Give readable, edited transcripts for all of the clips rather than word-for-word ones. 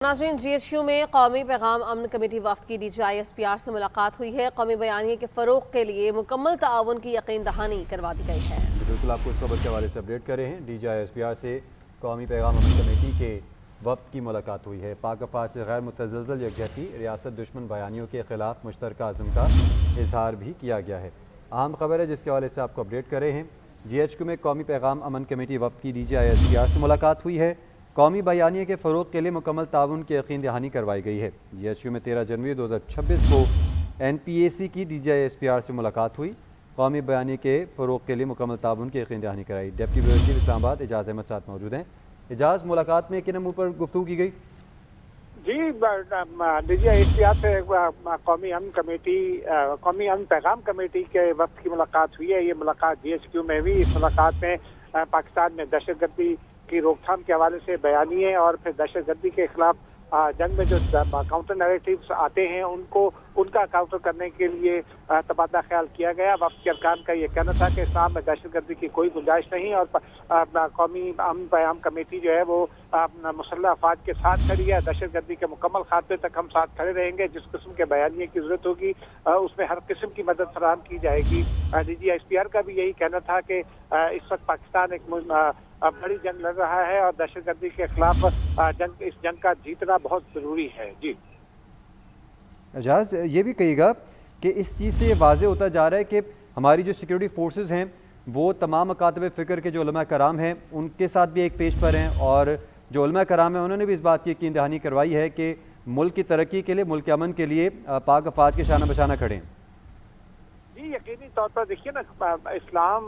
नाज़रीन, GHQ में कौमी पैगाम अमन कमेटी वफ़द की DGI-SPR से मुलाकात हुई है। कौमी बयानिए के फ़रोग़ के लिए मुकम्मल ताउन की यकीन दहानी करवा दी गई है। बिल्कुल, आपको इस खबर के हवाले से अपडेट कर रहे हैं। DGI-SPR से कौमी पैगाम अमन कमेटी के वफ़द की मुलाकात हुई है। पाक अफवाज से गैर मुतज़लज़ल यकजहती, रियासत दुश्मन बयानियों के ख़िलाफ़ मुश्तरका अज़्म का इजहार भी किया गया है। अहम खबर है जिसके हवाले से आपको अपडेट कर रहे हैं। GHQ में कौमी पैगाम अमन कमेटी वफ़द की DGI-SPR से मुलाकात हुई है। कौमी बयानिए के फ़रोग़ के लिए मुकम्मल ताउन की यकीन दहानी करवाई गई है। GHQ में 13 जनवरी 2026 को NPAC की DGI-SPR से मुलाकात हुई। कौमी बयानिए के फ़रोग़ के लिए मुकम्मल ताउन की यकीन दहानी कराई। डिप्टी ब्यूरो चीफ इस्लामाबाद एजाज़ अहमद साथ मौजूद हैं। एजाज़, मुलाकात में किन अमूर पर गुफ्तगू की गई? जी, DGI-SPR से कौमी अमन पैगाम कमेटी के वक्त की मुलाकात हुई है। ये मुलाकात GHQ में हुई। इस मुलाकात में पाकिस्तान में दहशतगर्दी की रोकथाम के हवाले से बयानिए और फिर दहशतगर्दी के खिलाफ जंग में जो काउंटर नैरेटिव्स आते हैं उनका काउंटर करने के लिए तबादला ख्याल किया गया। वफ़द के अरकान का ये कहना था कि इस्लाम में दहशतगर्दी की कोई गुंजाइश नहीं और कौमी अमन पैगाम कमेटी जो है वो मुसल्लह अफवाज के साथ खड़ी है। दहशतगर्दी के मुकम्मल खात्मे तक हम साथ खड़े रहेंगे। जिस किस्म के बयानिए की ज़रूरत होगी उसमें हर किस्म की मदद फराहम की जाएगी। DGI-SPR का भी यही कहना था कि इस वक्त पाकिस्तान एक बड़ी जंग लड़ रहा है और दहशतगर्दी के खिलाफ इस जंग का जीतना बहुत ज़रूरी है। जी एजाज़, ये भी कहिएगा कि इस चीज़ से ये वाज़े होता जा रहा है कि हमारी जो सिक्योरिटी फोर्सेस हैं वो तमाम अकातब फ़िक्र के जो उलमा कराम हैं उनके साथ भी एक पेज पर हैं, और जो उलमा कराम हैं उन्होंने भी इस बात की यकीन दहानी करवाई है कि मुल्क की तरक्की के लिए, मुल्क के अमन के लिए पाक अफवाज के शाना बशाना खड़े हैं। जी, यकीनी तौर पर देखिए ना, इस्लाम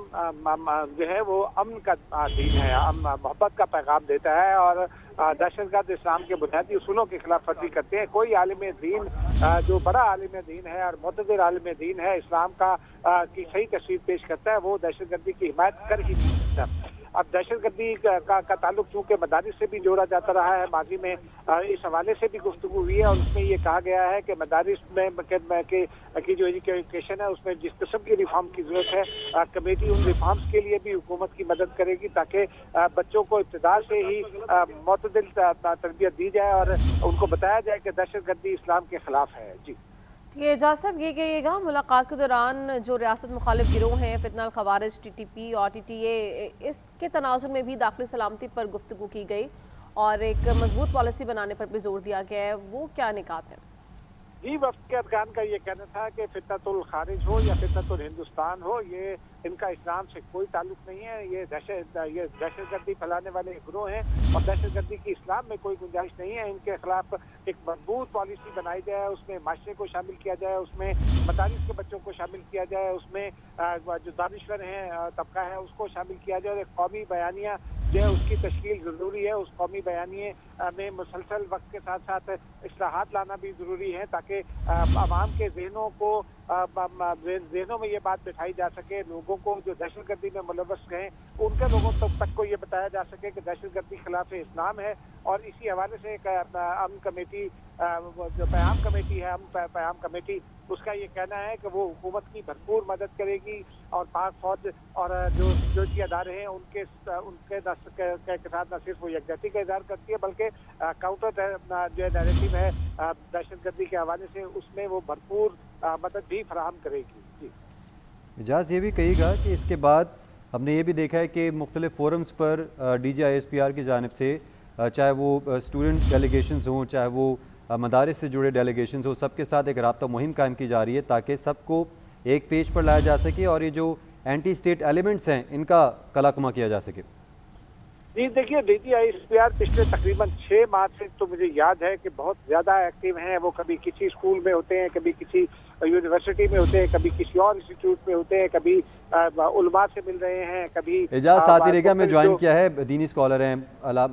जो है वो अमन का दीन है, मोहब्बत का पैगाम देता है और दहशतगर्द इस्लाम के बुनियादी उसूलों के खिलाफ वर्जी करते हैं। कोई आलिम दीन जो बड़ा आलिम दीन है और मुतज़र आलिम दीन है, इस्लाम का की सही तस्वीर पेश करता है, वो दहशतगर्दी की हिमायत कर ही नहीं सकता। अब दहशतगर्दी का ताल्लुक चूँकि मदारिस से भी जोड़ा जाता रहा है, माजी में इस हवाले से भी गुफ्तगू हुई है और उसमें ये कहा गया है कि मदारिस में की जो एजुकेशन है उसमें जिस किस्म की रिफॉर्म की ज़रूरत है, कमेटी उन रिफॉर्म्स के लिए भी हुकूमत की मदद करेगी ताकि बच्चों को इब्तिदा से ही मुतदिल तरबियत दी जाए और उनको बताया जाए कि दहशतगर्दी इस्लाम के खिलाफ है। जी एजाज़ साहब, ये कहिएगा, मुलाकात के दौरान जो रियासत मुखालिफ गिरोह हैं, फितना खवारिज, TTP और TTA, इसके तनाजुर में भी दाखिली सलामती पर गुफ्तगू की गई और एक मजबूत पॉलिसी बनाने पर भी जोर दिया गया है। वो क्या निकात है? जी, वफ़द के अरकान का ये कहना था कि फितनतुल खारिज हो या फितनतुल हिंदुस्तान हो, ये इनका इस्लाम से कोई ताल्लुक नहीं है। ये दहशतगर्दी फैलाने वाले गिरोह हैं और दहशतगर्दी की इस्लाम में कोई गुंजाइश नहीं है। इनके खिलाफ एक मजबूत पॉलिसी बनाई जाए, उसमें माशरे को शामिल किया जाए, उसमें मदारिस के बच्चों को शामिल किया जाए, उसमें जो दानिश्वर हैं तबका है उसको शामिल किया जाए। एक कौमी बयानिया जो है उसकी तश्कील ज़रूरी है। उस कौमी बयानिए में मुसलसल वक्त के साथ साथ इस्लाहात लाना भी ज़रूरी है ताकि आवाम के ज़हनों में ये बात बिठाई जा सके, लोगों को जो दहशतगर्दी में मुलव्वस हैं उनके लोगों तक को ये बताया जा सके कि दहशतगर्दी खिलाफ इस्लाम है। और इसी हवाले से एक अमन कमेटी जो पैगाम कमेटी है, अमन पैगाम कमेटी, उसका ये कहना है कि वो हुकूमत की भरपूर मदद करेगी और पाक फौज और जो सिक्योरिटी अदारे हैं उनके साथ न सिर्फ वो यकजहती का इजहार करती है बल्कि काउंटर जो नैरेटिव है दहशतगर्दी के हवाले से उसमें वो भरपूर मदद भी फराहम करेगी। जी एजाज़, ये भी कहिएगा कि इसके बाद हमने ये भी देखा है कि मुख्तलिफ फोरम्स पर DGI-SPR की जानिब से चाहे वो स्टूडेंट डेलीगेशंस हों, चाहे वो मदारिस से जुड़े डेलीगेशंस हो, सबके साथ एक राब्ता मुहिम कायम की जा रही है ताकि सबको एक पेज पर लाया जा सके और ये जो एंटी स्टेट एलिमेंट्स हैं इनका कलाकमा किया जा सके। जी देखिए, DGI-SPR पिछले तकरीबन 6 माह से तो मुझे याद है कि बहुत ज़्यादा एक्टिव हैं। वो कभी किसी स्कूल में होते हैं, कभी किसी यूनिवर्सिटी में होते हैं, कभी किसी और इंस्टीट्यूट में होते हैं, कभी उलमा से मिल रहे हैं, कभी एजाज़ साथी रेगा में ज्वाइन किया है दीनी स्कॉलर हैं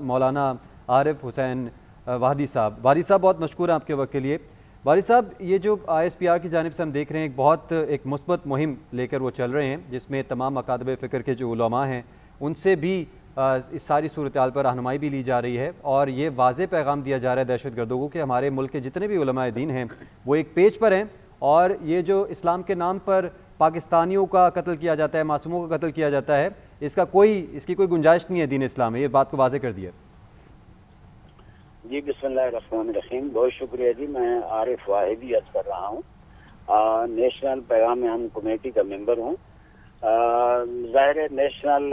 मौलाना आरिफ हुसैन वादी साहब। वादी साहब, बहुत मशकूर है आपके वक्त के लिए। वादी साहब, ये जो ISPR की जानिब से हम देख रहे हैं एक मुस्बत मुहिम लेकर वो चल रहे हैं जिसमें तमाम अकातब फ़िक्र के जो उलमा हैं उनसे भी इस सारी सूरत-ए-हाल पर रहनुमाई भी ली जा रही है और ये वाज़े पैगाम दिया जा रहा है दहशतगर्दों को कि हमारे मुल्क के जितने भी उलमाए दीन हैं वो एक पेज पर हैं और ये जो इस्लाम के नाम पर पाकिस्तानियों का कत्ल किया जाता है, मासूमों का कत्ल किया जाता है, इसकी कोई गुंजाइश नहीं है दीन इस्लाम में। ये बात को वाज़े कर दिया। जी बिस्मिल्लाहिर्रहमानिर्रहीम। बहुत शुक्रिया जी। मैं आरिफ वाहिदी अर्ज कर रहा हूँ। नेशनल पैगाम हम कमेटी का मेंबर हूँ। ज़ाहिर है नेशनल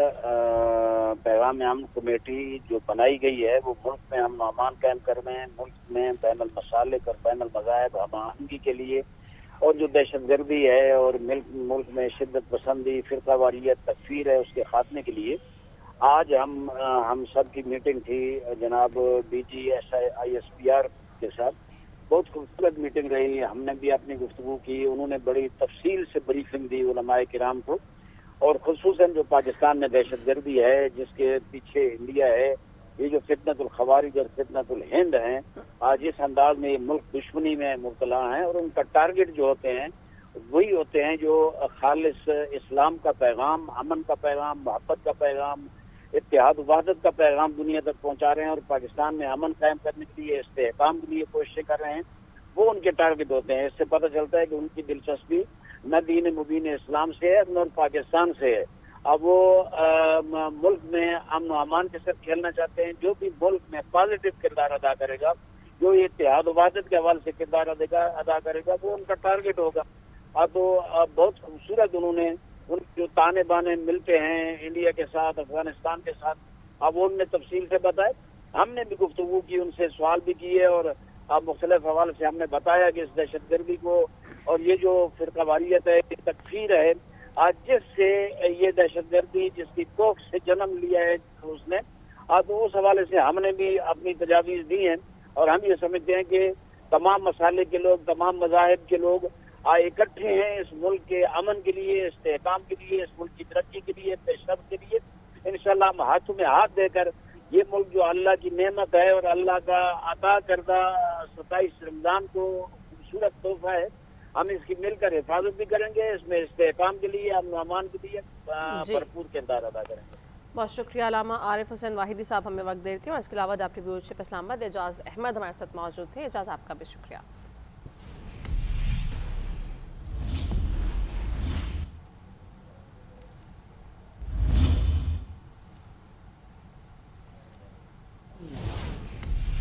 पैगाम हम कमेटी जो बनाई गई है वो मुल्क में हम अमान कायम करने, मुल्क में बैनुल मसालिक और बैनुल मज़ाहिब हम आहंगी के लिए, और जो दहशतगर्दी है और मुल्क में शिद्दत पसंदी, फ़िरका वारियत, तकफीर है, उसके खात्मे के लिए आज हम सब की मीटिंग थी जनाब DGISPR के साथ। बहुत खूबसूरत मीटिंग रही। हमने भी अपनी गुफ्तगू की, उन्होंने बड़ी तफसील से ब्रीफिंग दी उलमाए किराम को, और खुसूसन जो पाकिस्तान में दहशतगर्दी है जिसके पीछे इंडिया है, ये जो फितनतुल खवारिज और फितनतुल हिंद हैं, आज इस अंदाज में ये मुल्क दुश्मनी में मुब्तला हैं, और उनका टारगेट जो होते हैं वही होते हैं जो खालिस इस्लाम का पैगाम, अमन का पैगाम, मोहब्बत का पैगाम, इत्तेहाद वहदत का पैगाम दुनिया तक पहुंचा रहे हैं, और पाकिस्तान में अमन कायम करने के लिए, इस्तेहकाम के लिए कोशिशें कर रहे हैं। वो उनके टारगेट होते हैं। इससे पता चलता है कि उनकी दिलचस्पी न दीन मुबीन इस्लाम से है न पाकिस्तान से है। अब वो मुल्क में अमन व अमान के साथ खेलना चाहते हैं। जो भी मुल्क में पॉजिटिव किरदार अदा करेगा, जो इत्तेहाद वहदत के हवाले से किरदार अदा करेगा, वो उनका टारगेट होगा। तो बहुत खूबसूरत उन्होंने उनके जो ताने बाने मिलते हैं इंडिया के साथ, अफगानिस्तान के साथ, अब उनने तफसील से बताए। हमने भी गुफ्तगू की, उनसे सवाल भी किए, और मुख्तलिफ हवाले से हमने बताया कि इस दहशतगर्दी को और ये जो फिरकावारियत है, ये तकफीर है, आज जिससे ये दहशतगर्दी जिसकी कोख से जन्म लिया है उसने, तो उस हवाले से हमने भी अपनी तजावीज़ दी हैं। और हम ये समझते हैं कि तमाम मसाले के लोग, तमाम मज़ाहिब के लोग इकट्ठे हैं इस मुल्क के अमन के लिए, इस्तेहकाम के लिए, इस मुल्क की तरक्की के लिए, पेशरफ्त के लिए। इंशाअल्लाह हम हाथों में हाथ देकर ये मुल्क जो अल्लाह की नेमत है और अल्लाह का अता करदा 27 रमज़ान को खूबसूरत तोहफा है, हम इसकी मिलकर हिफाजत भी करेंगे, इसमें इस्तेहकाम के लिए, अमन अमान के लिए भरपूर किरदार अदा करेंगे। बहुत शुक्रिया अल्लामा आरिफ हुसैन वाहिदी साहब हमें वक्त देते हैं। और इसके अलावा deputy bureau chief Islamabad Ejaz Ahmad हमारे साथ मौजूद थे। एजाज, आपका भी शुक्रिया।